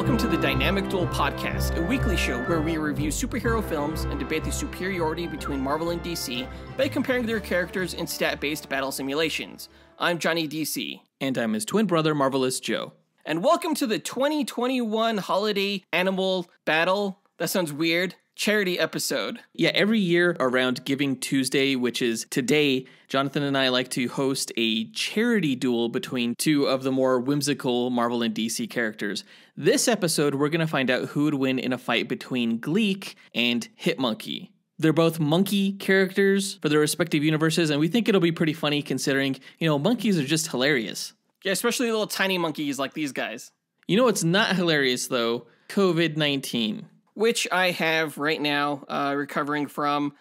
welcome to the Dynamic Duel podcast, a weekly show where we review superhero films and debate the superiority between Marvel and DC by comparing their characters in stat-based battle simulations. I'm Johnny DC. And I'm his twin brother, Marvelous Joe. And welcome to the 2021 Holiday Animal Battle, that sounds weird, charity episode. Yeah, every year around Giving Tuesday, which is today, Jonathan and I like to host a charity duel between two of the more whimsical Marvel and DC characters. This episode, we're going to find out who would win in a fight between Gleek and Hitmonkey. They're both monkey characters for their respective universes, and we think it'll be pretty funny considering, monkeys are just hilarious. Yeah, especially little tiny monkeys like these guys. You know what's not hilarious, though? COVID-19. Which I have right now, recovering from.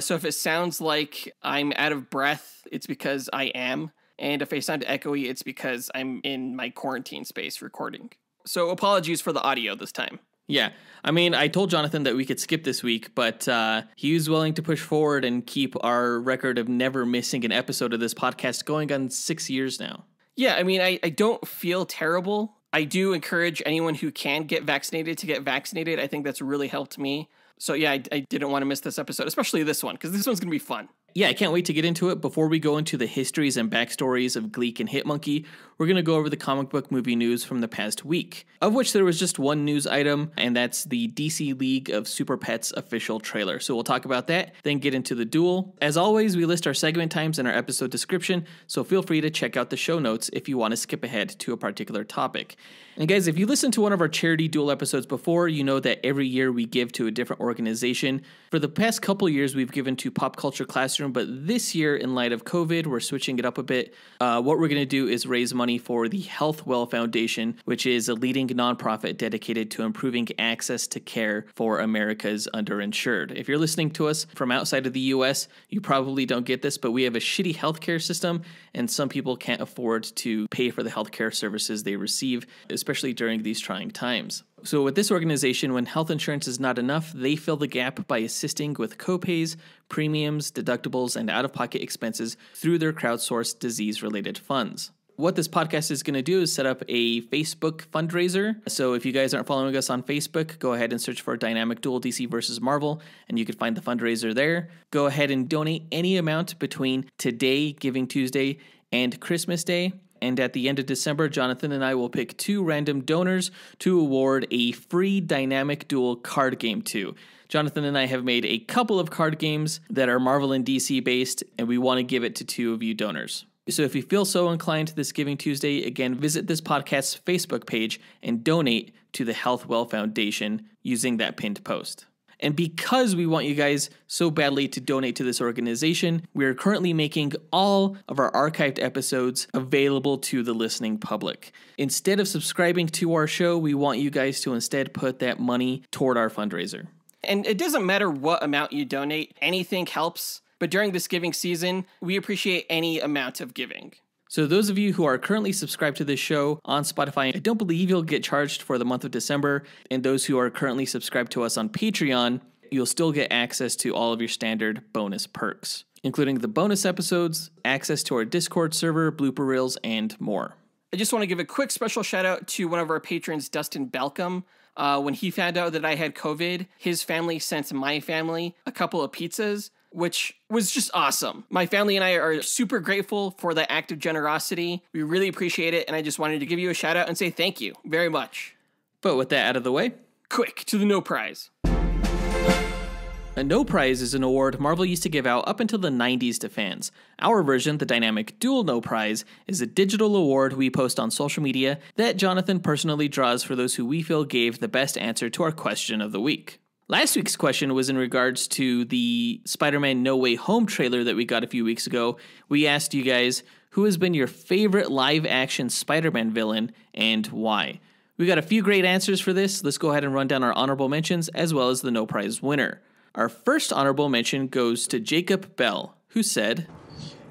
So if it sounds like I'm out of breath, it's because I am. And if I sound echoey, it's because I'm in my quarantine space recording. So apologies for the audio this time. Yeah, I told Jonathan that we could skip this week, but he was willing to push forward and keep our record of never missing an episode of this podcast going on 6 years now. Yeah, I don't feel terrible. I do encourage anyone who can get vaccinated to get vaccinated. I think that's really helped me. So yeah, I didn't want to miss this episode, especially this one, because this one's going to be fun. Yeah, I can't wait to get into it. Before we go into the histories and backstories of Gleek and Hitmonkey, we're going to go over the comic book movie news from the past week, of which there was just one news item, and that's the DC League of Super Pets official trailer. So we'll talk about that, then get into the duel. As always, we list our segment times in our episode description, so feel free to check out the show notes if you want to skip ahead to a particular topic. And guys, if you listened to one of our charity duel episodes before, you know that every year we give to a different organization. For the past couple years, we've given to Pop Culture Classroom, but this year, in light of COVID, we're switching it up a bit. What we're going to do is raise money for the Health Well Foundation, which is a leading nonprofit dedicated to improving access to care for America's underinsured. If you're listening to us from outside of the U.S., you probably don't get this, but we have a shitty healthcare system, and some people can't afford to pay for the healthcare services they receive, especially during these trying times. So with this organization, when health insurance is not enough, they fill the gap by assisting with copays, premiums, deductibles, and out-of-pocket expenses through their crowdsourced disease-related funds. What this podcast is going to do is set up a Facebook fundraiser. So if you guys aren't following us on Facebook, go ahead and search for Dynamic Duel DC versus Marvel, and you can find the fundraiser there. Go ahead and donate any amount between today, Giving Tuesday, and Christmas Day. And at the end of December, Jonathan and I will pick two random donors to award a free Dynamic Duel card game to. Jonathan and I have made a couple of card games that are Marvel and DC based, and we want to give it to two of you donors. So if you feel so inclined this Giving Tuesday, again, visit this podcast's Facebook page and donate to the Health Well Foundation using that pinned post. And because we want you guys so badly to donate to this organization, we are currently making all of our archived episodes available to the listening public. Instead of subscribing to our show, we want you guys to instead put that money toward our fundraiser. And it doesn't matter what amount you donate, anything helps. But during this giving season, we appreciate any amount of giving. So those of you who are currently subscribed to this show on Spotify, I don't believe you'll get charged for the month of December. And those who are currently subscribed to us on Patreon, you'll still get access to all of your standard bonus perks, including the bonus episodes, access to our Discord server, blooper reels, and more. I just want to give a quick special shout out to one of our patrons, Dustyn Balcom. When he found out that I had COVID, his family sent my family a couple of pizzas, which was just awesome. My family and I are super grateful for that act of generosity. We really appreciate it, and I just wanted to give you a shout out and say thank you very much. But with that out of the way, quick to the No Prize. A No Prize is an award Marvel used to give out up until the 90s to fans. Our version, the Dynamic Duel No Prize, is a digital award we post on social media that Jonathan personally draws for those who we feel gave the best answer to our question of the week. Last week's question was in regards to the Spider-Man No Way Home trailer that we got a few weeks ago. We asked you guys, who has been your favorite live-action Spider-Man villain and why? We got a few great answers for this. Let's go ahead and run down our honorable mentions as well as the No Prize winner. Our first honorable mention goes to Jacob Bell, who said,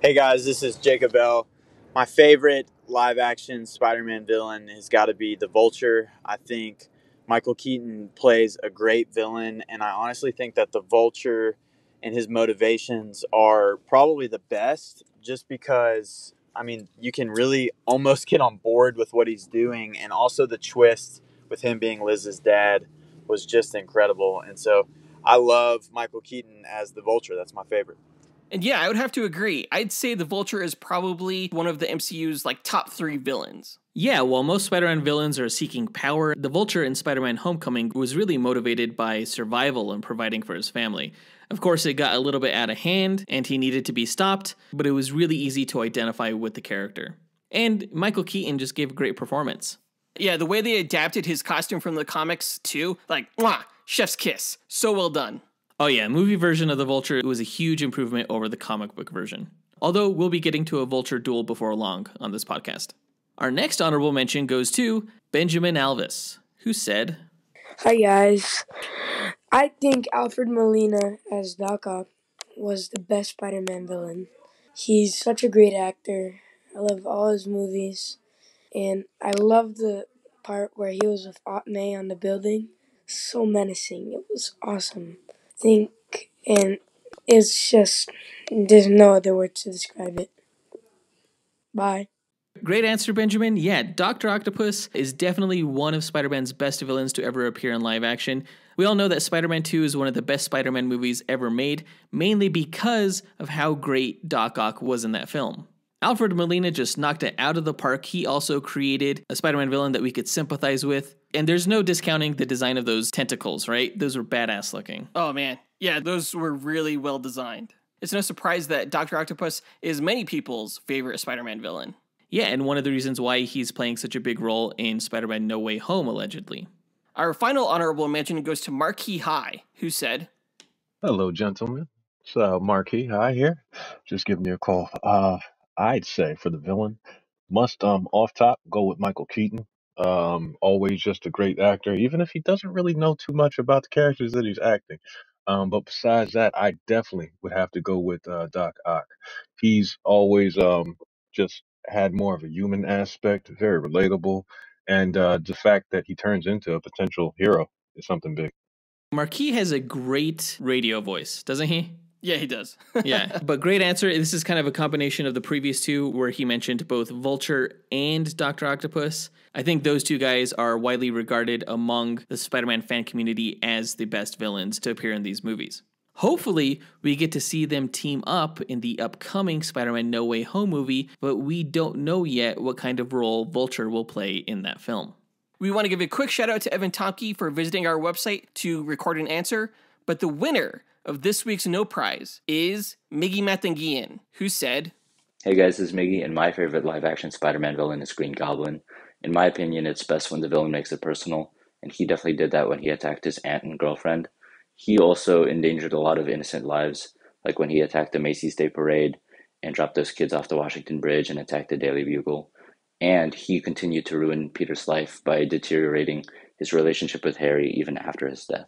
"Hey guys, this is Jacob Bell. My favorite live-action Spider-Man villain has got to be the Vulture. I think Michael Keaton plays a great villain, and I honestly think that the Vulture and his motivations are probably the best just because, you can really almost get on board with what he's doing, and also the twist with him being Liz's dad was just incredible. And so I love Michael Keaton as the Vulture. That's my favorite. And yeah, I would have to agree. I'd say the Vulture is probably one of the MCU's like top 3 villains. Yeah, while most Spider-Man villains are seeking power, the Vulture in Spider-Man Homecoming was really motivated by survival and providing for his family. Of course, it got a little bit out of hand, and he needed to be stopped, but it was really easy to identify with the character. And Michael Keaton just gave a great performance. Yeah, the way they adapted his costume from the comics too, like, mwah, chef's kiss. So well done. Oh yeah, movie version of the Vulture was a huge improvement over the comic book version. Although we'll be getting to a Vulture duel before long on this podcast. Our next honorable mention goes to Benjamin Alvis, who said, "Hi guys, I think Alfred Molina as Doc Ock was the best Spider-Man villain. He's such a great actor. I love all his movies. And I love the part where he was with Aunt May on the building. So menacing. It was awesome. And it's just, there's no other word to describe it. Bye." Great answer, Benjamin. Yeah, Dr. Octopus is definitely one of Spider-Man's best villains to ever appear in live action. We all know that Spider-Man 2 is one of the best Spider-Man movies ever made, mainly because of how great Doc Ock was in that film. Alfred Molina just knocked it out of the park. He also created a Spider-Man villain that we could sympathize with. And there's no discounting the design of those tentacles, right? Those were badass looking. Oh man, yeah, those were really well designed. It's no surprise that Dr. Octopus is many people's favorite Spider-Man villain. Yeah, and one of the reasons why he's playing such a big role in Spider-Man No Way Home, allegedly. Our final honorable mention goes to Marquis High, who said, Hello, gentlemen. It's Marquis. Hi here. Just giving you a call. I'd say for the villain, must off top go with Michael Keaton. Always just a great actor, even if he doesn't really know too much about the characters that he's acting. But besides that, I definitely would have to go with Doc Ock. He's always just had more of a human aspect, very relatable, and the fact that he turns into a potential hero is something big. Marquis has a great radio voice, doesn't he? Yeah, he does. Yeah, but great answer. This is kind of a combination of the previous two where he mentioned both Vulture and Dr. Octopus. I think those two guys are widely regarded among the Spider-Man fan community as the best villains to appear in these movies. Hopefully, we get to see them team up in the upcoming Spider-Man No Way Home movie, but we don't know yet what kind of role Vulture will play in that film. We want to give a quick shout out to Evan Tomke for visiting our website to record an answer, but the winner of this week's No Prize is Miggy Matangian, who said, "Hey guys, this is Miggy, and my favorite live-action Spider-Man villain is Green Goblin. In my opinion, it's best when the villain makes it personal, and he definitely did that when he attacked his aunt and girlfriend. He also endangered a lot of innocent lives, like when he attacked the Macy's Day Parade and dropped those kids off the Washington Bridge and attacked the Daily Bugle. And he continued to ruin Peter's life by deteriorating his relationship with Harry even after his death."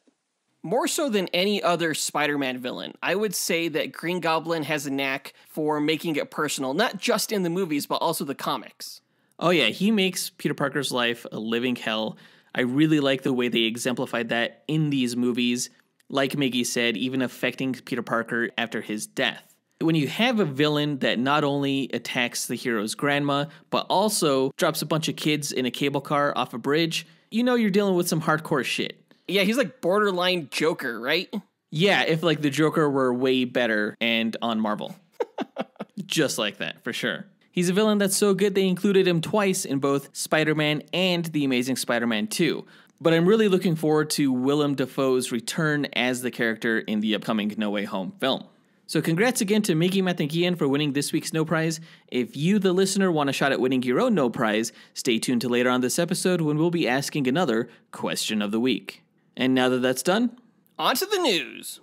More so than any other Spider-Man villain, I would say that Green Goblin has a knack for making it personal, not just in the movies, but also the comics. Oh yeah, he makes Peter Parker's life a living hell. I really like the way they exemplified that in these movies. Like Miggy said, even affecting Peter Parker after his death. When you have a villain that not only attacks the hero's grandma, but also drops a bunch of kids in a cable car off a bridge, you know you're dealing with some hardcore shit. Yeah, he's like borderline Joker, right? Yeah, if like the Joker were way better and on Marvel. Just like that, for sure. He's a villain that's so good they included him twice in both Spider-Man and The Amazing Spider-Man 2. But I'm really looking forward to Willem Dafoe's return as the character in the upcoming No Way Home film. So congrats again to Miggy Matangian for winning this week's No Prize. If you, the listener, want a shot at winning your own No Prize, stay tuned to later on this episode when we'll be asking another Question of the Week. And now that that's done, on to the news.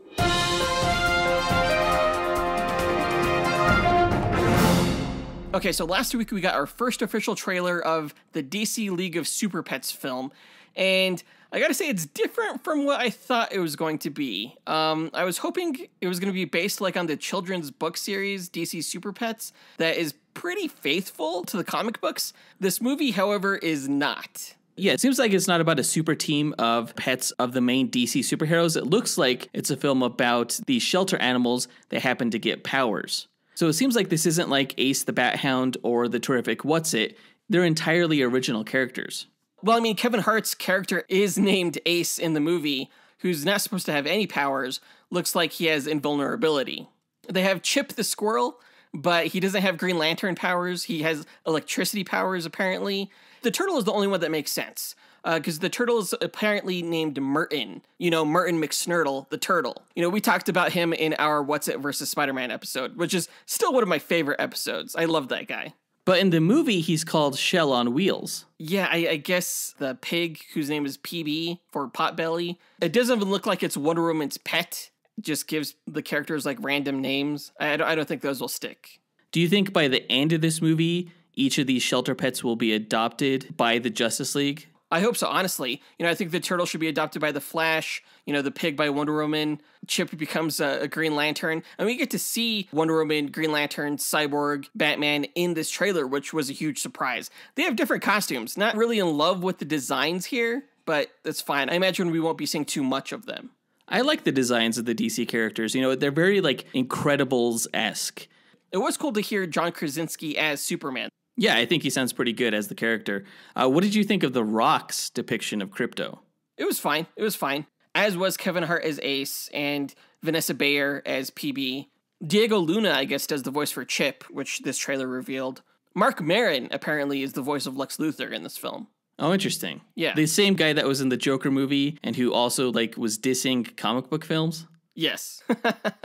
Okay, so last week we got our first official trailer of the DC League of Super Pets film, and I gotta say it's different from what I thought it was going to be. I was hoping it was going to be based like on the children's book series DC Super Pets that is pretty faithful to the comic books. This movie, however, is not. Yeah, it seems like it's not about a super team of pets of the main DC superheroes. It looks like it's a film about these shelter animals that happen to get powers. So it seems like this isn't like Ace the Bat Hound or the Terrific What's-It. They're entirely original characters. Well, I mean, Kevin Hart's character is named Ace in the movie, who's not supposed to have any powers. Looks like he has invulnerability. They have Chip the squirrel, but he doesn't have Green Lantern powers. He has electricity powers, apparently. The turtle is the only one that makes sense, because the turtle is apparently named Merton. You know, Merton McSnurtle, the turtle. You know, we talked about him in our What's It versus Spider-Man episode, which is still one of my favorite episodes. I love that guy. But in the movie, he's called Shell on Wheels. Yeah, I guess the pig, whose name is PB for Potbelly, it doesn't even look like it's Wonder Woman's pet. It just gives the characters like random names. I don't think those will stick. Do you think by the end of this movie, each of these shelter pets will be adopted by the Justice League? I hope so, honestly. You know, I think the turtle should be adopted by the Flash, you know, the pig by Wonder Woman, Chip becomes a Green Lantern, and we get to see Wonder Woman, Green Lantern, Cyborg, Batman in this trailer, which was a huge surprise. They have different costumes. Not really in love with the designs here, but that's fine. I imagine we won't be seeing too much of them. I like the designs of the DC characters. You know, they're very, like, Incredibles-esque. It was cool to hear John Krasinski as Superman. Yeah, I think he sounds pretty good as the character. What did you think of The Rock's depiction of Krypto? It was fine. It was fine. As was Kevin Hart as Ace and Vanessa Bayer as PB. Diego Luna, I guess, does the voice for Chip, which this trailer revealed. Mark Maron apparently is the voice of Lex Luthor in this film. Oh, interesting. Yeah. The same guy that was in the Joker movie and who also, like, was dissing comic book films? Yes.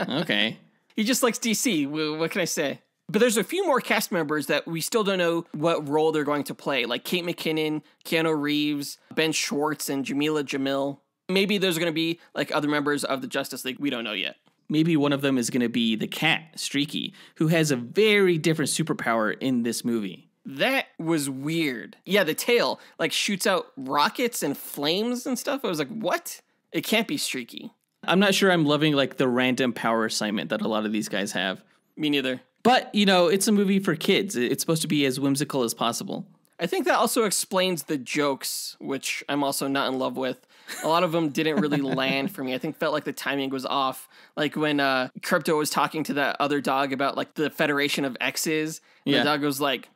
Okay. He just likes DC. What can I say? But there's a few more cast members that we still don't know what role they're going to play, like Kate McKinnon, Keanu Reeves, Ben Schwartz, and Jamila Jamil. Maybe there's going to be like other members of the Justice League. We don't know yet. Maybe one of them is going to be the cat, Streaky, who has a very different superpower in this movie. That was weird. Yeah, the tail like shoots out rockets and flames and stuff. I was like, what? It can't be Streaky. I'm not sure I'm loving like the random power assignment that a lot of these guys have. Me neither. But, you know, it's a movie for kids. It's supposed to be as whimsical as possible. I think that also explains the jokes, which I'm also not in love with. A lot of them didn't really land for me. I think felt like the timing was off. Like when Krypto was talking to that other dog about like the Federation of X's. And the dog was like,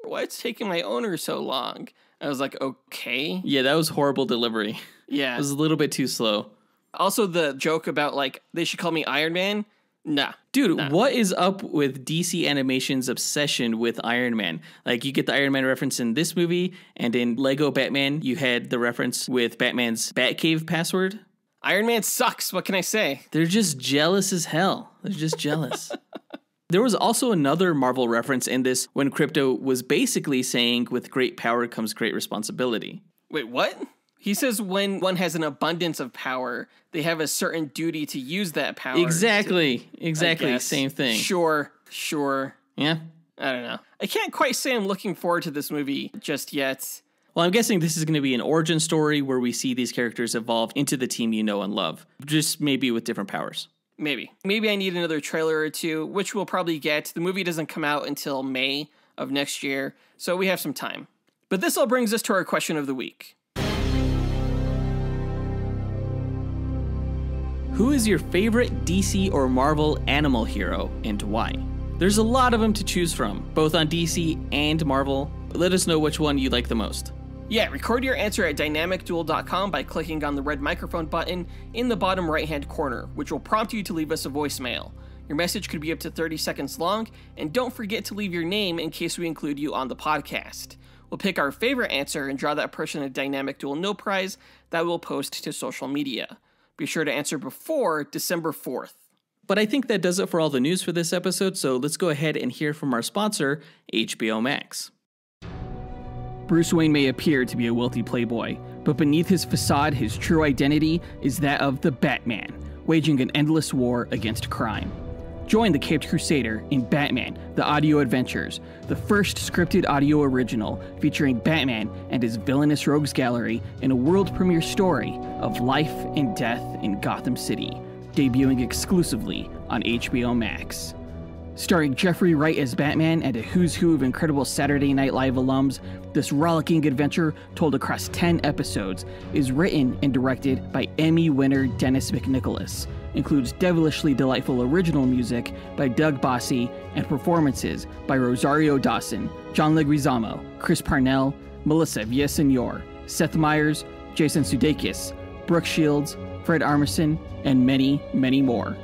why it's taking my owner so long? I was like, okay. Yeah, that was horrible delivery. Yeah. It was a little bit too slow. Also the joke about like, they should call me Iron Man. Nah. Dude, nah. What is up with DC Animation's obsession with Iron Man? Like, you get the Iron Man reference in this movie, and in Lego Batman, you had the reference with Batman's Batcave password. Iron Man sucks. What can I say? They're just jealous as hell. They're just jealous. There was also another Marvel reference in this when Krypto was basically saying, with great power comes great responsibility. Wait, what? He says when one has an abundance of power, they have a certain duty to use that power. Exactly. Same thing. Sure. Yeah. I don't know. I can't quite say I'm looking forward to this movie just yet. Well, I'm guessing this is going to be an origin story where we see these characters evolve into the team you know and love, just maybe with different powers. Maybe I need another trailer or two, which we'll probably get. The movie doesn't come out until May of next year, so we have some time. But this all brings us to our question of the week. Who is your favorite DC or Marvel animal hero and why? There's a lot of them to choose from, both on DC and Marvel. Let us know which one you like the most. Yeah, record your answer at dynamicduel.com by clicking on the red microphone button in the bottom right-hand corner, which will prompt you to leave us a voicemail. Your message could be up to 30 seconds long, and don't forget to leave your name in case we include you on the podcast. We'll pick our favorite answer and draw that person a Dynamic Duel No Prize that we'll post to social media. Be sure to answer before December 4th. But I think that does it for all the news for this episode, so let's go ahead and hear from our sponsor, HBO Max. Bruce Wayne may appear to be a wealthy playboy, but beneath his facade, his true identity is that of the Batman, waging an endless war against crime. Join the Caped Crusader in Batman, The Audio Adventures, the first scripted audio original featuring Batman and his villainous rogues gallery in a world premiere story of life and death in Gotham City, debuting exclusively on HBO Max. Starring Jeffrey Wright as Batman and a who's who of incredible Saturday Night Live alums, this rollicking adventure, told across 10 episodes, is written and directed by Emmy winner Dennis McNicholas, includes devilishly delightful original music by Doug Bossy and performances by Rosario Dawson, John Leguizamo, Chris Parnell, Melissa Villasenor, Seth Meyers, Jason Sudeikis, Brooke Shields, Fred Armisen, and many, many more.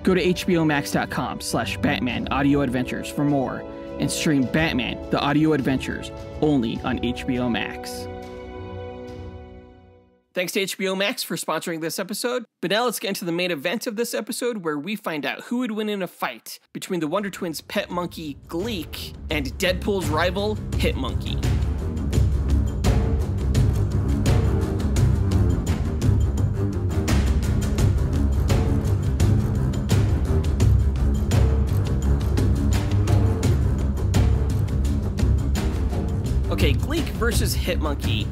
Go to hbomax.com/Batman Audio Adventures for more, and stream Batman: The Audio Adventures only on HBO Max. Thanks to HBO Max for sponsoring this episode. But now let's get into the main event of this episode, where we find out who would win in a fight between the Wonder Twins' pet monkey, Gleek, and Deadpool's rival, Hit Monkey. Okay, Gleek versus Hit Monkey.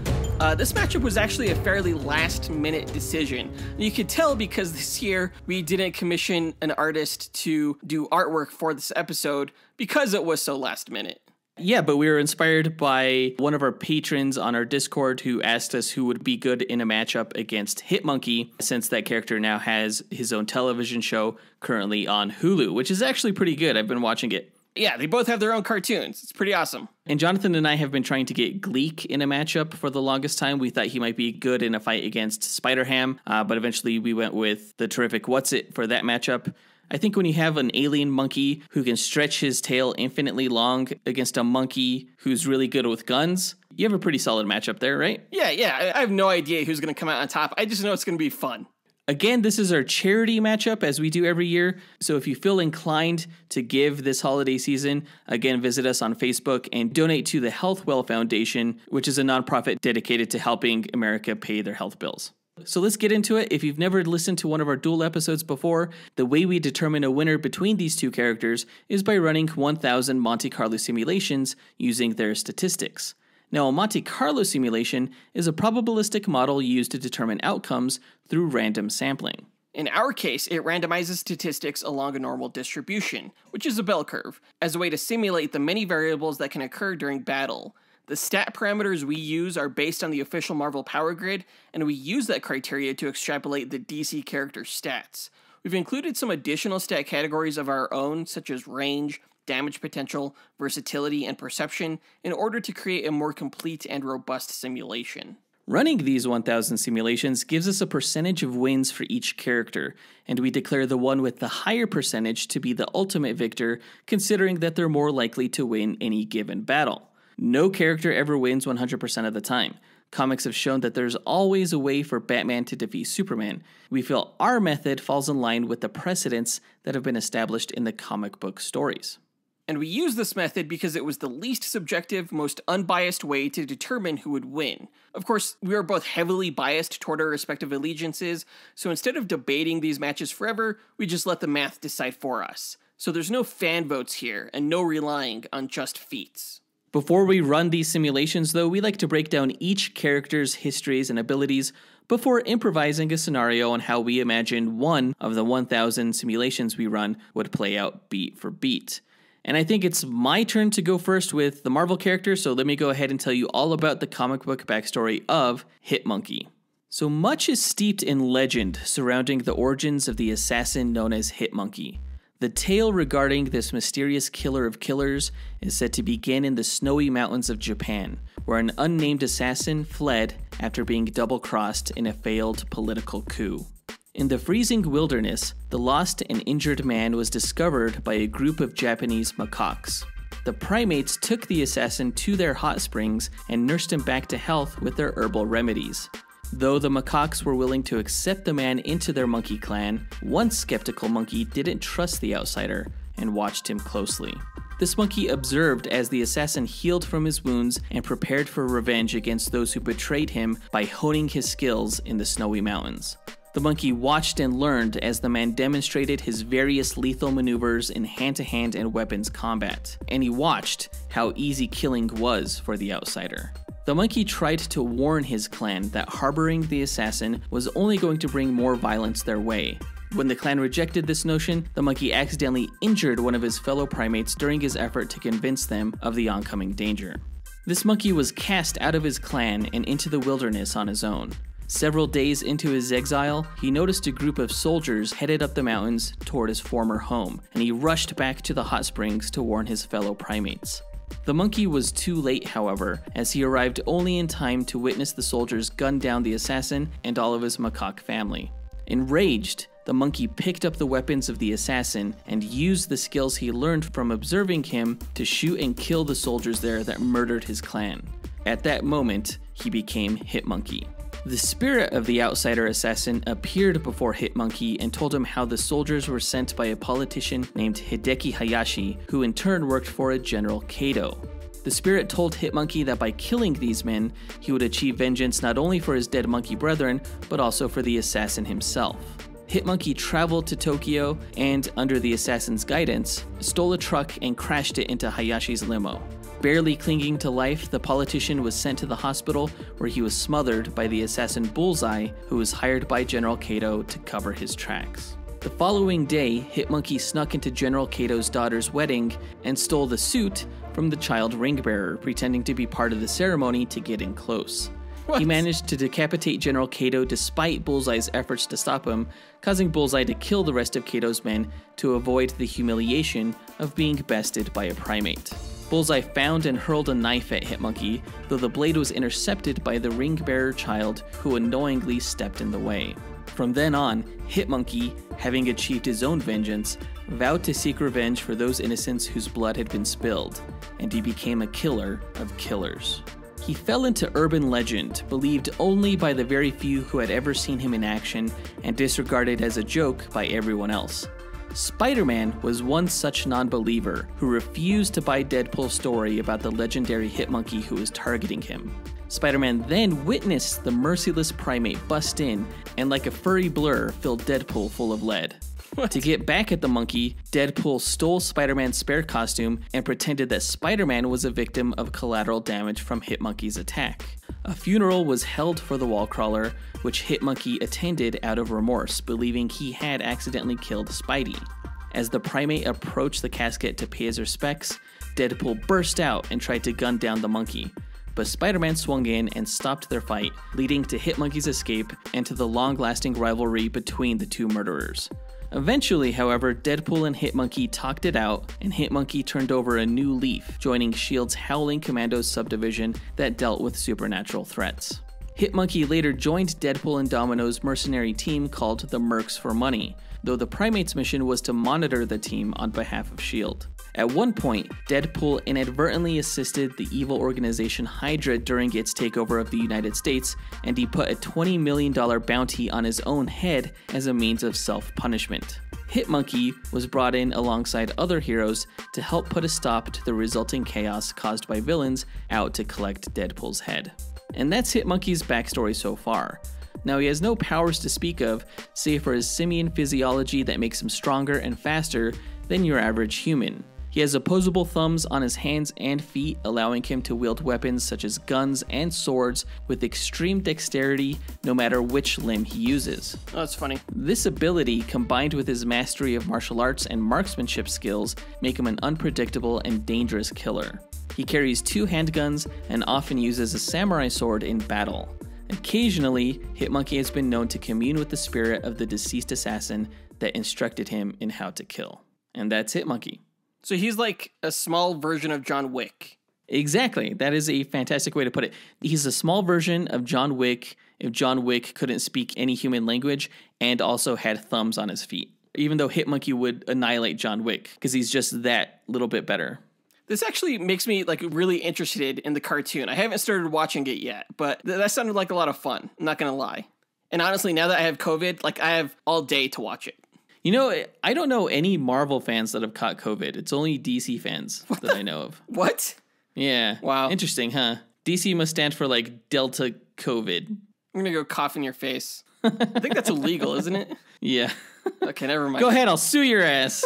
This matchup was actually a fairly last-minute decision. You could tell because this year we didn't commission an artist to do artwork for this episode because it was so last-minute. Yeah, but we were inspired by one of our patrons on our Discord who asked us who would be good in a matchup against Hit Monkey, since that character now has his own television show currently on Hulu, which is actually pretty good. I've been watching it. Yeah, they both have their own cartoons. It's pretty awesome. And Jonathan and I have been trying to get Gleek in a matchup for the longest time. We thought he might be good in a fight against Spider-Ham, but eventually we went with the terrific What's-It for that matchup. I think when you have an alien monkey who can stretch his tail infinitely long against a monkey who's really good with guns, you have a pretty solid matchup there, right? Yeah, I have no idea who's going to come out on top. I just know it's going to be fun. Again, this is our charity matchup as we do every year. So if you feel inclined to give this holiday season, again, visit us on Facebook and donate to the Healthwell Foundation, which is a nonprofit dedicated to helping America pay their health bills. So let's get into it. If you've never listened to one of our Duel episodes before, the way we determine a winner between these two characters is by running 1,000 Monte Carlo simulations using their statistics. Now, a Monte Carlo simulation is a probabilistic model used to determine outcomes through random sampling. In our case, it randomizes statistics along a normal distribution, which is a bell curve, as a way to simulate the many variables that can occur during battle. The stat parameters we use are based on the official Marvel Power Grid, and we use that criteria to extrapolate the DC character stats. We've included some additional stat categories of our own, such as range, damage potential, versatility, and perception, in order to create a more complete and robust simulation. Running these 1,000 simulations gives us a percentage of wins for each character, and we declare the one with the higher percentage to be the ultimate victor, considering that they're more likely to win any given battle. No character ever wins 100% of the time. Comics have shown that there's always a way for Batman to defeat Superman. We feel our method falls in line with the precedents that have been established in the comic book stories. And we use this method because it was the least subjective, most unbiased way to determine who would win. Of course, we are both heavily biased toward our respective allegiances, so instead of debating these matches forever, we just let the math decide for us. So there's no fan votes here, and no relying on just feats. Before we run these simulations, though, we like to break down each character's histories and abilities before improvising a scenario on how we imagine one of the 1,000 simulations we run would play out beat for beat. And I think it's my turn to go first with the Marvel character, so let me go ahead and tell you all about the comic book backstory of Hit Monkey. So much is steeped in legend surrounding the origins of the assassin known as Hit Monkey. The tale regarding this mysterious killer of killers is said to begin in the snowy mountains of Japan, where an unnamed assassin fled after being double-crossed in a failed political coup. In the freezing wilderness, the lost and injured man was discovered by a group of Japanese macaques. The primates took the assassin to their hot springs and nursed him back to health with their herbal remedies. Though the macaques were willing to accept the man into their monkey clan, one skeptical monkey didn't trust the outsider and watched him closely. This monkey observed as the assassin healed from his wounds and prepared for revenge against those who betrayed him by honing his skills in the snowy mountains. The monkey watched and learned as the man demonstrated his various lethal maneuvers in hand-to-hand and weapons combat, and he watched how easy killing was for the outsider. The monkey tried to warn his clan that harboring the assassin was only going to bring more violence their way. When the clan rejected this notion, the monkey accidentally injured one of his fellow primates during his effort to convince them of the oncoming danger. This monkey was cast out of his clan and into the wilderness on his own. Several days into his exile, he noticed a group of soldiers headed up the mountains toward his former home, and he rushed back to the hot springs to warn his fellow primates. The monkey was too late, however, as he arrived only in time to witness the soldiers gun down the assassin and all of his macaque family. Enraged, the monkey picked up the weapons of the assassin and used the skills he learned from observing him to shoot and kill the soldiers there that murdered his clan. At that moment, he became Hitmonkey. The spirit of the outsider assassin appeared before Hitmonkey and told him how the soldiers were sent by a politician named Hideki Hayashi, who in turn worked for a General Kato. The spirit told Hitmonkey that by killing these men, he would achieve vengeance not only for his dead monkey brethren, but also for the assassin himself. Hitmonkey traveled to Tokyo and, under the assassin's guidance, stole a truck and crashed it into Hayashi's limo. Barely clinging to life, the politician was sent to the hospital where he was smothered by the assassin Bullseye, who was hired by General Kato to cover his tracks. The following day, Hitmonkey snuck into General Kato's daughter's wedding and stole the suit from the child ring-bearer, pretending to be part of the ceremony to get in close. What? He managed to decapitate General Kato despite Bullseye's efforts to stop him, causing Bullseye to kill the rest of Kato's men to avoid the humiliation of being bested by a primate. Bullseye found and hurled a knife at Hitmonkey, though the blade was intercepted by the ring-bearer child, who annoyingly stepped in the way. From then on, Hitmonkey, having achieved his own vengeance, vowed to seek revenge for those innocents whose blood had been spilled, and he became a killer of killers. He fell into urban legend, believed only by the very few who had ever seen him in action, and disregarded as a joke by everyone else. Spider-Man was one such non-believer who refused to buy Deadpool's story about the legendary Hitmonkey who was targeting him. Spider-Man then witnessed the merciless primate bust in and, like a furry blur, filled Deadpool full of lead. What? To get back at the monkey, Deadpool stole Spider-Man's spare costume and pretended that Spider-Man was a victim of collateral damage from Hitmonkey's attack. A funeral was held for the wall crawler, which Hitmonkey attended out of remorse, believing he had accidentally killed Spidey. As the primate approached the casket to pay his respects, Deadpool burst out and tried to gun down the monkey, but Spider-Man swung in and stopped their fight, leading to Hitmonkey's escape and to the long-lasting rivalry between the two murderers. Eventually, however, Deadpool and Hitmonkey talked it out, and Hitmonkey turned over a new leaf, joining S.H.I.E.L.D.'s Howling Commandos subdivision that dealt with supernatural threats. Hitmonkey later joined Deadpool and Domino's mercenary team called the Mercs for Money, though the Primate's mission was to monitor the team on behalf of S.H.I.E.L.D. At one point, Deadpool inadvertently assisted the evil organization Hydra during its takeover of the United States, and he put a $20 million bounty on his own head as a means of self-punishment. Hitmonkey was brought in alongside other heroes to help put a stop to the resulting chaos caused by villains out to collect Deadpool's head. And that's Hitmonkey's backstory so far. Now, he has no powers to speak of, save for his simian physiology that makes him stronger and faster than your average human. He has opposable thumbs on his hands and feet, allowing him to wield weapons such as guns and swords with extreme dexterity no matter which limb he uses. Oh, that's funny. This ability, combined with his mastery of martial arts and marksmanship skills, make him an unpredictable and dangerous killer. He carries 2 handguns and often uses a samurai sword in battle. Occasionally, Hitmonkey has been known to commune with the spirit of the deceased assassin that instructed him in how to kill. And that's Hitmonkey. So he's like a small version of John Wick. Exactly. That is a fantastic way to put it. He's a small version of John Wick if John Wick couldn't speak any human language and also had thumbs on his feet. Even though Hitmonkey would annihilate John Wick because he's just that little bit better. This actually makes me like really interested in the cartoon. I haven't started watching it yet, but that sounded like a lot of fun. I'm not going to lie. And honestly, now that I have COVID, like I have all day to watch it. You know, I don't know any Marvel fans that have caught COVID. It's only DC fans that I know of. What? Yeah. Wow. Interesting, huh? DC must stand for like Delta COVID. I'm going to go cough in your face. I think that's illegal, isn't it? Yeah. Okay, never mind. Go ahead, I'll sue your ass.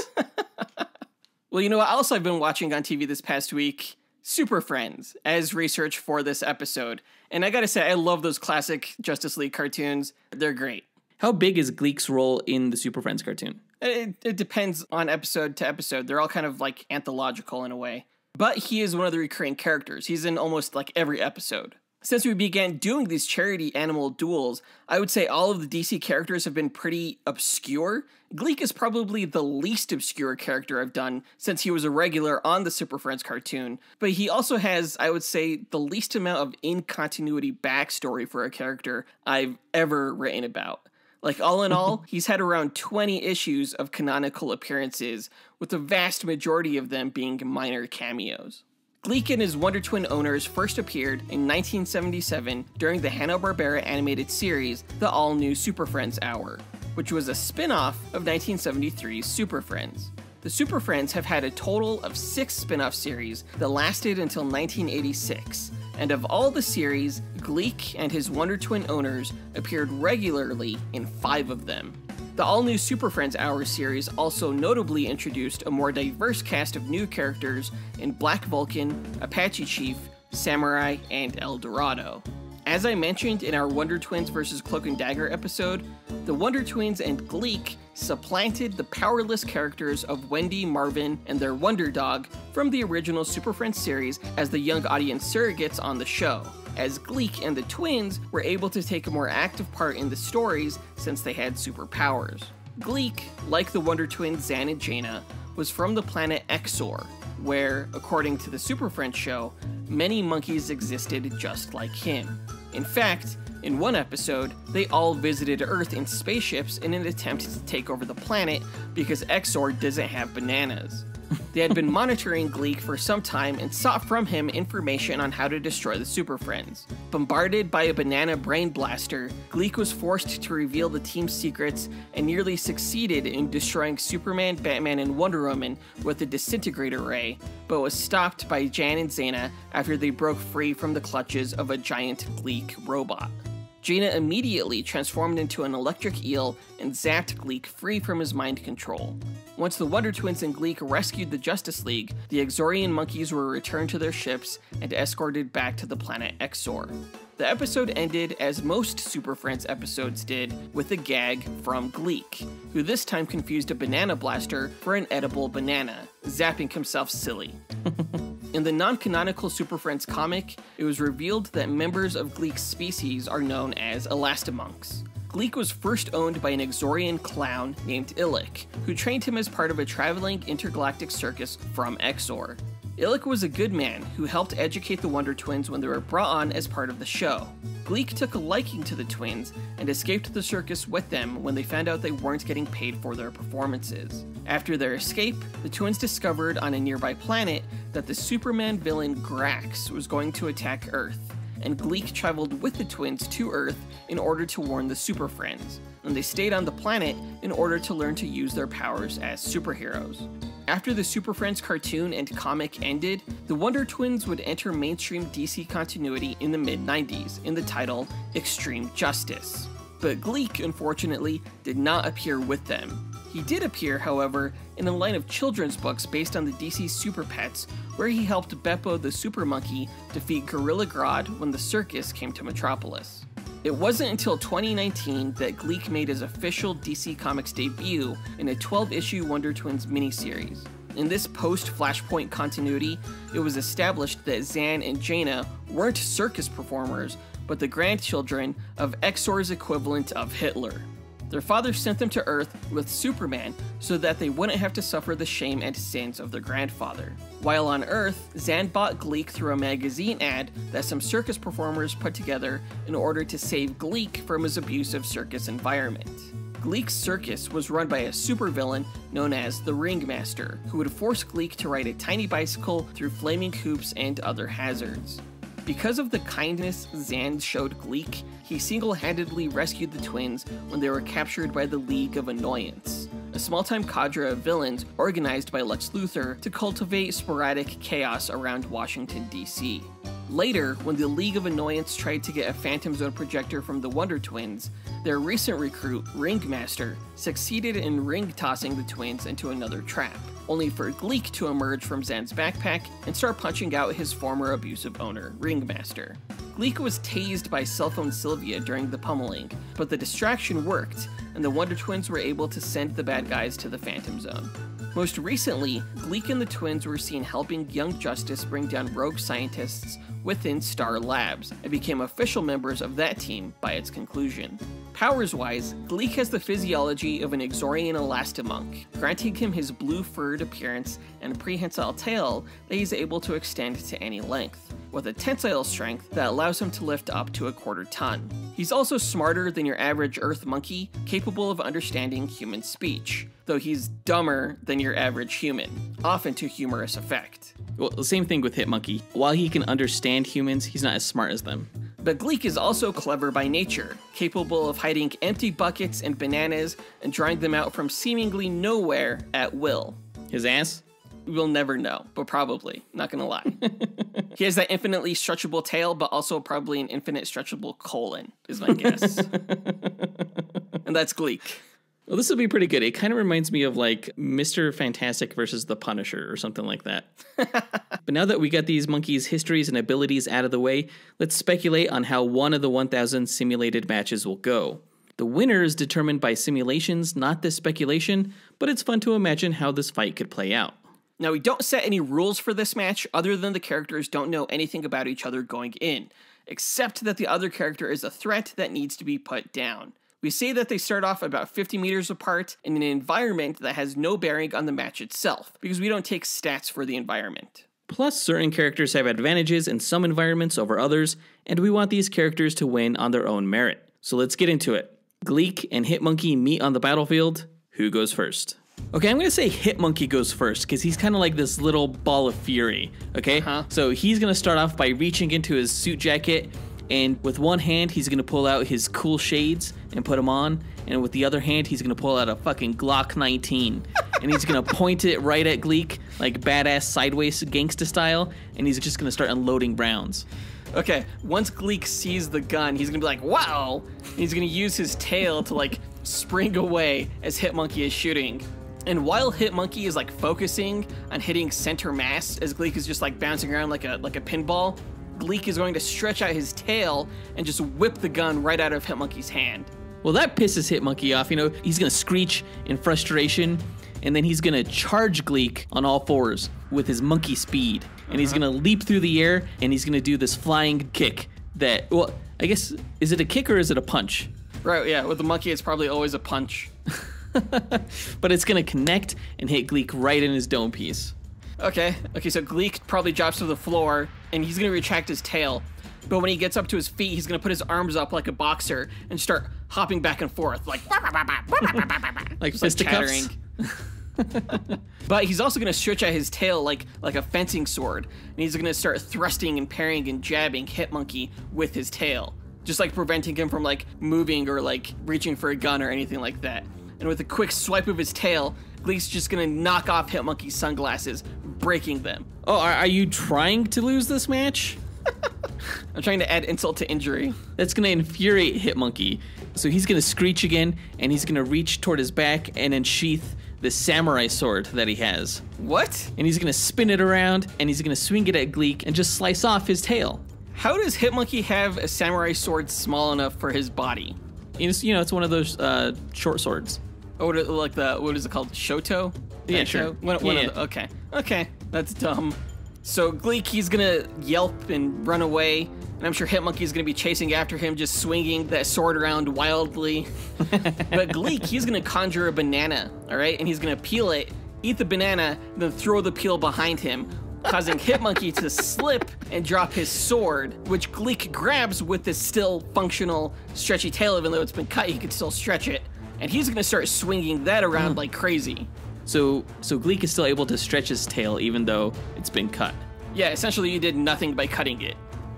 Well, you know what else I've been watching on TV this past week? Super Friends, as research for this episode. And I gotta say, I love those classic Justice League cartoons. They're great. How big is Gleek's role in the Super Friends cartoon? It depends on episode to episode. They're all kind of like anthological in a way. But he is one of the recurring characters. He's in almost like every episode. Since we began doing these charity animal duels, I would say all of the DC characters have been pretty obscure. Gleek is probably the least obscure character I've done since he was a regular on the Super Friends cartoon, but he also has, I would say, the least amount of in-continuity backstory for a character I've ever written about. Like, all in all, he's had around 20 issues of canonical appearances, with the vast majority of them being minor cameos. Gleek and his Wonder Twin owners first appeared in 1977 during the Hanna-Barbera animated series The All New Super Friends Hour, which was a spin-off of 1973's Super Friends. The Super Friends have had a total of 6 spin-off series that lasted until 1986, and of all the series, Gleek and his Wonder Twin owners appeared regularly in 5 of them. The all-new Super Friends Hour series also notably introduced a more diverse cast of new characters in Black Vulcan, Apache Chief, Samurai, and El Dorado. As I mentioned in our Wonder Twins vs. Cloak and Dagger episode, the Wonder Twins and Gleek supplanted the powerless characters of Wendy, Marvin, and their Wonder Dog from the original Super Friends series as the young audience surrogates on the show, as Gleek and the twins were able to take a more active part in the stories since they had superpowers. Gleek, like the Wonder Twins Zan and Jaina, was from the planet Exor, where, according to the Super Friends show, many monkeys existed just like him. In fact, in one episode, they all visited Earth in spaceships in an attempt to take over the planet because Exor doesn't have bananas. They had been monitoring Gleek for some time and sought from him information on how to destroy the Super Friends. Bombarded by a banana brain blaster, Gleek was forced to reveal the team's secrets and nearly succeeded in destroying Superman, Batman, and Wonder Woman with a disintegrator ray, but was stopped by Jan and Zaina after they broke free from the clutches of a giant Gleek robot. Jaina immediately transformed into an electric eel and zapped Gleek free from his mind control. Once the Wonder Twins and Gleek rescued the Justice League, the Exorian monkeys were returned to their ships and escorted back to the planet Exor. The episode ended as most Super Friends episodes did, with a gag from Gleek, who this time confused a banana blaster for an edible banana, zapping himself silly. In the non-canonical Super Friends comic, it was revealed that members of Gleek's species are known as Elastimonks. Gleek was first owned by an Exorian clown named Illick, who trained him as part of a traveling intergalactic circus from Exor. Illick was a good man who helped educate the Wonder Twins when they were brought on as part of the show. Gleek took a liking to the twins and escaped the circus with them when they found out they weren't getting paid for their performances. After their escape, the twins discovered on a nearby planet that the Superman villain Grax was going to attack Earth, and Gleek traveled with the twins to Earth in order to warn the Super Friends, and they stayed on the planet in order to learn to use their powers as superheroes. After the Super Friends cartoon and comic ended, the Wonder Twins would enter mainstream DC continuity in the mid-90s in the title Extreme Justice. But Gleek, unfortunately, did not appear with them. He did appear, however, in a line of children's books based on the DC Super Pets, where he helped Beppo the Super Monkey defeat Gorilla Grodd when the circus came to Metropolis. It wasn't until 2019 that Gleek made his official DC Comics debut in a 12-issue Wonder Twins miniseries. In this post-Flashpoint continuity, it was established that Zan and Jaina weren't circus performers, but the grandchildren of Exor's equivalent of Hitler. Their father sent them to Earth with Superman so that they wouldn't have to suffer the shame and sins of their grandfather. While on Earth, Zan bought Gleek through a magazine ad that some circus performers put together in order to save Gleek from his abusive circus environment. Gleek's circus was run by a supervillain known as the Ringmaster, who would force Gleek to ride a tiny bicycle through flaming hoops and other hazards. Because of the kindness Zan showed Gleek, he single-handedly rescued the twins when they were captured by the League of Annoyance, a small-time cadre of villains organized by Lex Luthor to cultivate sporadic chaos around Washington, D.C. Later, when the League of Annoyance tried to get a Phantom Zone projector from the Wonder Twins, their recent recruit, Ringmaster, succeeded in ring-tossing the twins into another trap, only for Gleek to emerge from Zan's backpack and start punching out his former abusive owner, Ringmaster. Gleek was tased by Cellphone Sylvia during the pummeling, but the distraction worked, and the Wonder Twins were able to send the bad guys to the Phantom Zone. Most recently, Gleek and the twins were seen helping Young Justice bring down rogue scientists within Star Labs, and became official members of that team by its conclusion. Powers-wise, Gleek has the physiology of an Exorian elastomunk, granting him his blue-furred appearance and prehensile tail that he's able to extend to any length, with a tensile strength that allows him to lift up to a quarter ton. He's also smarter than your average Earth monkey, capable of understanding human speech, though he's dumber than your average human, often to humorous effect. Well, the same thing with Hitmonkey. While he can understand humans, he's not as smart as them. But Gleek is also clever by nature, capable of hiding empty buckets and bananas and drawing them out from seemingly nowhere at will. His ass? We'll never know, but probably. Not gonna lie. He has that infinitely stretchable tail, but also probably an infinite stretchable colon, is my guess. And that's Gleek. Well, this would be pretty good. It kind of reminds me of like Mr. Fantastic versus the Punisher or something like that. But now that we got these monkeys' histories and abilities out of the way, let's speculate on how one of the 1,000 simulated matches will go. The winner is determined by simulations, not this speculation, but it's fun to imagine how this fight could play out. Now, we don't set any rules for this match other than the characters don't know anything about each other going in, except that the other character is a threat that needs to be put down. We say that they start off about 50 meters apart in an environment that has no bearing on the match itself, because we don't take stats for the environment. Plus, certain characters have advantages in some environments over others, and we want these characters to win on their own merit. So let's get into it. Gleek and Hitmonkey meet on the battlefield. Who goes first? Okay, I'm going to say Hitmonkey goes first, because he's kind of like this little ball of fury, okay? So he's going to start off by reaching into his suit jacket, and with one hand, he's going to pull out his cool shades and put them on. And with the other hand, he's going to pull out a fucking Glock 19. And he's going to point it right at Gleek, like badass sideways gangsta style. And he's just going to start unloading rounds. Okay, once Gleek sees the gun, he's going to be like, wow! And he's going to use his tail to, like, spring away as Hitmonkey is shooting. And while Hitmonkey is, like, focusing on hitting center mass, as Gleek is just, like, bouncing around like a pinball, Gleek is going to stretch out his tail and just whip the gun right out of Hitmonkey's hand. Well, that pisses Hitmonkey off. You know, he's going to screech in frustration, and then he's going to charge Gleek on all fours with his monkey speed. And he's going to leap through the air, and he's going to do this flying kick that, well, I guess, is it a kick or is it a punch? Right, yeah, with the monkey, it's probably always a punch. But it's going to connect and hit Gleek right in his dome piece. Okay, so Gleek probably drops to the floor, and he's going to retract his tail. But when he gets up to his feet, he's going to put his arms up like a boxer and start hopping back and forth, like fisticuffs. But he's also going to stretch out his tail like a fencing sword, and he's going to start thrusting and parrying and jabbing Hitmonkey with his tail, just like preventing him from like moving or like reaching for a gun or anything like that. And with a quick swipe of his tail, Gleek's just going to knock off Hitmonkey's sunglasses, breaking them. Oh, are you trying to lose this match? I'm trying to add insult to injury. That's going to infuriate Hitmonkey. So he's going to screech again, and he's going to reach toward his back and unsheath the samurai sword that he has. What? And he's going to spin it around, and he's going to swing it at Gleek and just slice off his tail. How does Hitmonkey have a samurai sword small enough for his body? You know, it's one of those short swords. Oh, what is it called? Shoto? Yeah, sure. Okay, that's dumb. So Gleek, he's gonna yelp and run away, and I'm sure Hitmonkey's gonna be chasing after him, just swinging that sword around wildly. But Gleek, he's gonna conjure a banana, all right? And he's gonna peel it, eat the banana, then throw the peel behind him, causing Hitmonkey to slip and drop his sword, which Gleek grabs with this still functional stretchy tail. Even though it's been cut, he can still stretch it. And he's gonna start swinging that around like crazy. So Gleek is still able to stretch his tail even though it's been cut. Yeah, essentially you did nothing by cutting it.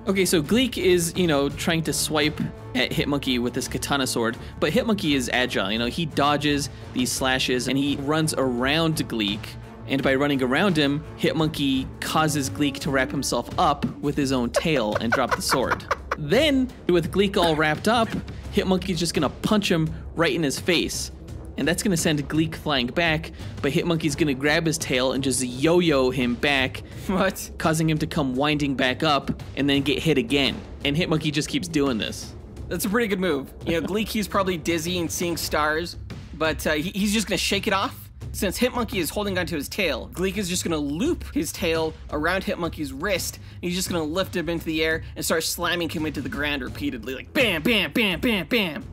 Okay, so Gleek is, trying to swipe at Hitmonkey with this katana sword, but Hitmonkey is agile. He dodges these slashes and he runs around Gleek. And by running around him, Hitmonkey causes Gleek to wrap himself up with his own tail and drop the sword. Then, with Gleek all wrapped up, Hitmonkey's just gonna punch him right in his face. And that's gonna send Gleek flying back, but Hitmonkey's gonna grab his tail and just yo-yo him back. What? Causing him to come winding back up and then get hit again. And Hitmonkey just keeps doing this. That's a pretty good move. Gleek, he's probably dizzy and seeing stars, but he's just gonna shake it off, Since Hitmonkey is holding onto his tail, Gleek is just gonna loop his tail around Hitmonkey's wrist, and he's just gonna lift him into the air and start slamming him into the ground repeatedly, like bam, bam, bam, bam, bam.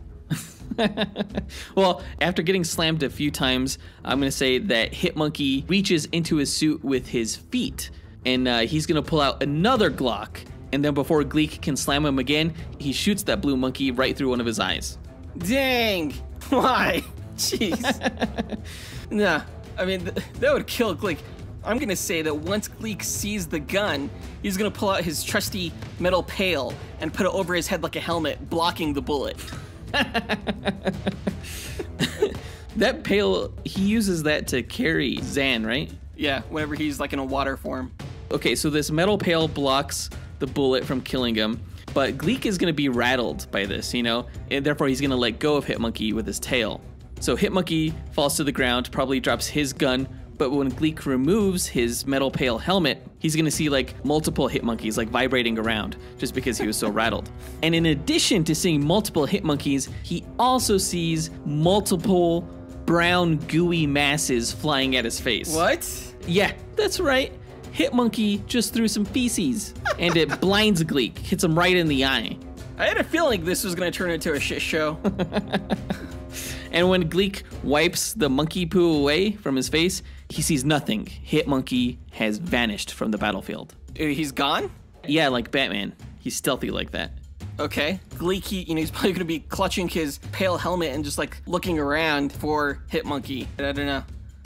Well, after getting slammed a few times, I'm going to say that Hitmonkey reaches into his suit with his feet, and he's going to pull out another Glock, and then before Gleek can slam him again, he shoots that blue monkey right through one of his eyes. Dang! Why? Jeez. Nah, I mean, that would kill Gleek. I'm going to say that once Gleek sees the gun, he's going to pull out his trusty metal pail and put it over his head like a helmet, blocking the bullet. That pail, he uses that to carry Zan, right? Yeah, whenever he's like in a water form. Okay, so this metal pail blocks the bullet from killing him, but Gleek is going to be rattled by this, you know, and therefore he's going to let go of Hitmonkey with his tail. So Hitmonkey falls to the ground, probably drops his gun, but when Gleek removes his metal pail helmet, he's going to see like multiple Hitmonkeys like vibrating around just because he was so rattled. And in addition to seeing multiple Hitmonkeys, he also sees multiple brown gooey masses flying at his face. What? Yeah, that's right. Hitmonkey just threw some feces and it blinds Gleek, hits him right in the eye. I had a feeling this was going to turn into a shit show. And when Gleek wipes the monkey poo away from his face, he sees nothing. Hitmonkey has vanished from the battlefield. He's gone? Yeah, like Batman. He's stealthy like that. Okay. Gleek, he's probably going to be clutching his pale helmet and just like looking around for Hitmonkey. I don't know.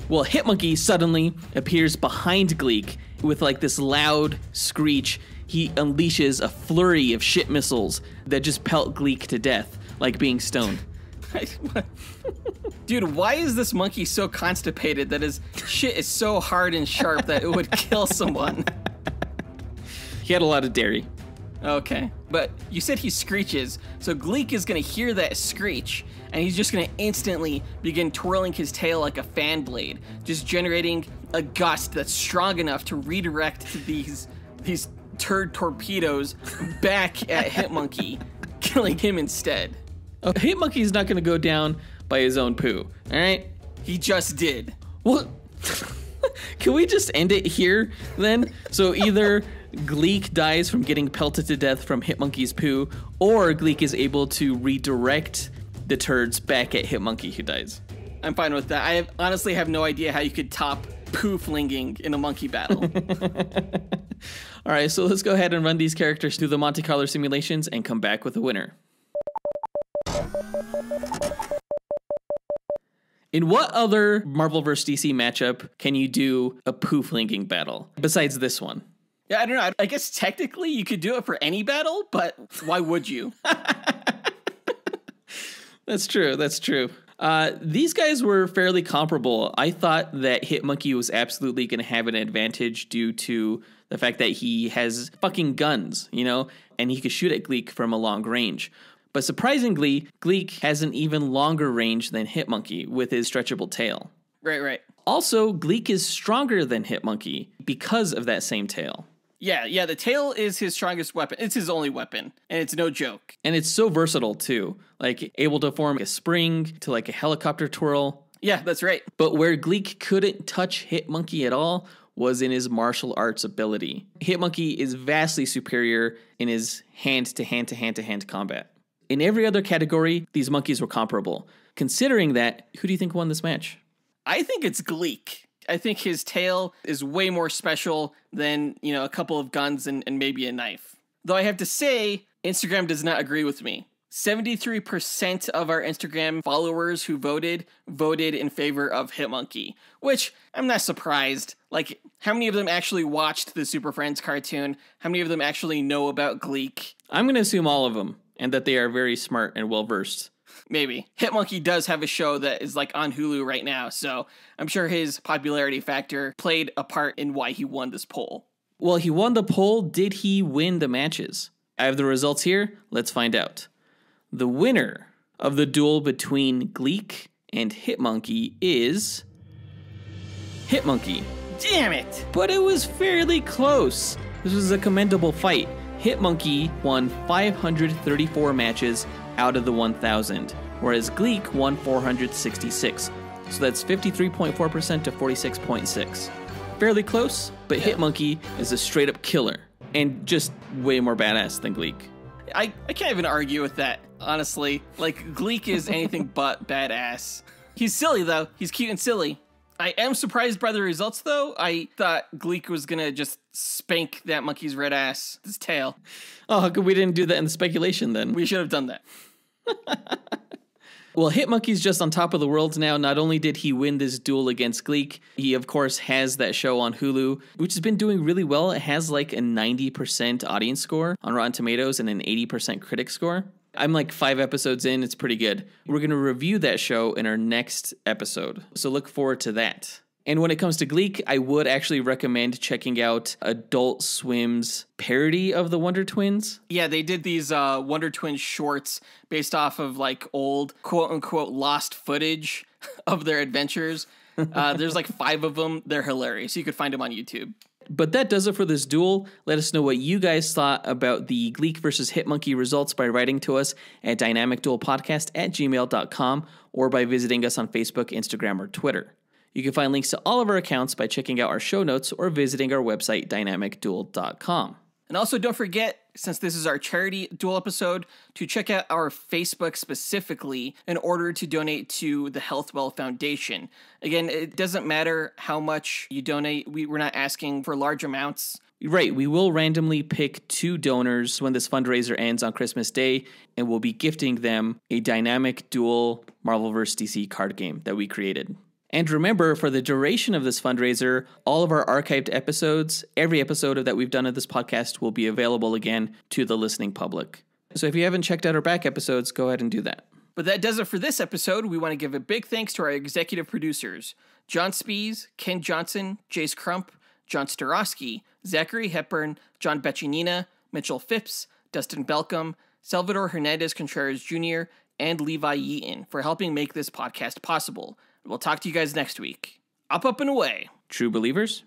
Well, Hitmonkey suddenly appears behind Gleek with like this loud screech. He unleashes a flurry of shit missiles that just pelt Gleek to death, like being stoned. Dude, why is this monkey so constipated that his shit is so hard and sharp that it would kill someone? He had a lot of dairy. Okay, but you said he screeches, so Gleek is gonna hear that screech, and he's just gonna instantly begin twirling his tail like a fan blade, just generating a gust that's strong enough to redirect these turd torpedoes back at Hitmonkey, killing him instead. Hitmonkey's not going to go down by his own poo, all right? He just did. Well, can we just end it here then? So either Gleek dies from getting pelted to death from Hitmonkey's poo, or Gleek is able to redirect the turds back at Hitmonkey who dies. I'm fine with that. I honestly have no idea how you could top poo flinging in a monkey battle. All right, so let's go ahead and run these characters through the Monte Carlo simulations and come back with a winner. In what other Marvel vs. DC matchup can you do a poo flinging battle besides this one? Yeah, I don't know. I guess technically you could do it for any battle, but why would you? That's true. That's true. These guys were fairly comparable. I thought that Hitmonkey was absolutely going to have an advantage due to the fact that he has fucking guns, you know, and he could shoot at Gleek from a long range. But surprisingly, Gleek has an even longer range than Hitmonkey with his stretchable tail. Right. Also, Gleek is stronger than Hitmonkey because of that same tail. Yeah, the tail is his strongest weapon. It's his only weapon, and it's no joke. And it's so versatile, too. Like, able to form a spring to, like, a helicopter twirl. Yeah, that's right. But where Gleek couldn't touch Hitmonkey at all was in his martial arts ability. Hitmonkey is vastly superior in his hand-to-hand-to-hand-to-hand combat. In every other category, these monkeys were comparable. Considering that, who do you think won this match? I think it's Gleek. I think his tail is way more special than, a couple of guns and maybe a knife. Though I have to say, Instagram does not agree with me. 73% of our Instagram followers who voted in favor of Hitmonkey, which I'm not surprised. Like, how many of them actually watched the Super Friends cartoon? How many of them actually know about Gleek? I'm going to assume all of them, and that they are very smart and well-versed. Maybe. Hitmonkey does have a show that is like on Hulu right now, so I'm sure his popularity factor played a part in why he won this poll. Well, he won the poll. Did he win the matches? I have the results here. Let's find out. The winner of the duel between Gleek and Hitmonkey is Hitmonkey. Damn it! But it was fairly close. This was a commendable fight. Hitmonkey won 534 matches out of the 1,000, whereas Gleek won 466. So that's 53.4% to 46.6. Fairly close, but Hitmonkey is a straight up killer and just way more badass than Gleek. I can't even argue with that, honestly. Like, Gleek is anything but badass. He's silly, though. He's cute and silly. I am surprised by the results, though. I thought Gleek was gonna just spank that monkey's red ass, his tail. Oh, how come we didn't do that in the speculation then? We should have done that. Well, Hitmonkey's just on top of the world now. Not only did he win this duel against Gleek, he, of course, has that show on Hulu, which has been doing really well. It has like a 90% audience score on Rotten Tomatoes and an 80% critic score. I'm like 5 episodes in. It's pretty good. We're going to review that show in our next episode, so look forward to that. And when it comes to Gleek, I would actually recommend checking out Adult Swim's parody of the Wonder Twins. Yeah, they did these Wonder Twins shorts based off of like old quote-unquote lost footage of their adventures. There's like 5 of them. They're hilarious. You could find them on YouTube. But that does it for this duel. Let us know what you guys thought about the Gleek versus Hitmonkey results by writing to us at dynamicduelpodcast@gmail.com or by visiting us on Facebook, Instagram, or Twitter. You can find links to all of our accounts by checking out our show notes or visiting our website, dynamicduel.com. And also don't forget, since this is our charity duel episode, to check out our Facebook specifically in order to donate to the Healthwell Foundation. Again, it doesn't matter how much you donate. We're not asking for large amounts. Right, we will randomly pick 2 donors when this fundraiser ends on Christmas Day, and we'll be gifting them a Dynamic Duel Marvel vs. DC card game that we created. And remember, for the duration of this fundraiser, all of our archived episodes, every episode that we've done of this podcast will be available again to the listening public. So if you haven't checked out our back episodes, go ahead and do that. But that does it for this episode. We want to give a big thanks to our executive producers, John Speas, Ken Johnson, Jace Crump, John Starosky, Zachary Hepburn, John Bechinina, Mitchell Phipps, Dustyn Balcom, Salvador Hernandez-Contreras Jr., and Levi Yeaton for helping make this podcast possible. We'll talk to you guys next week. Up and away. True believers.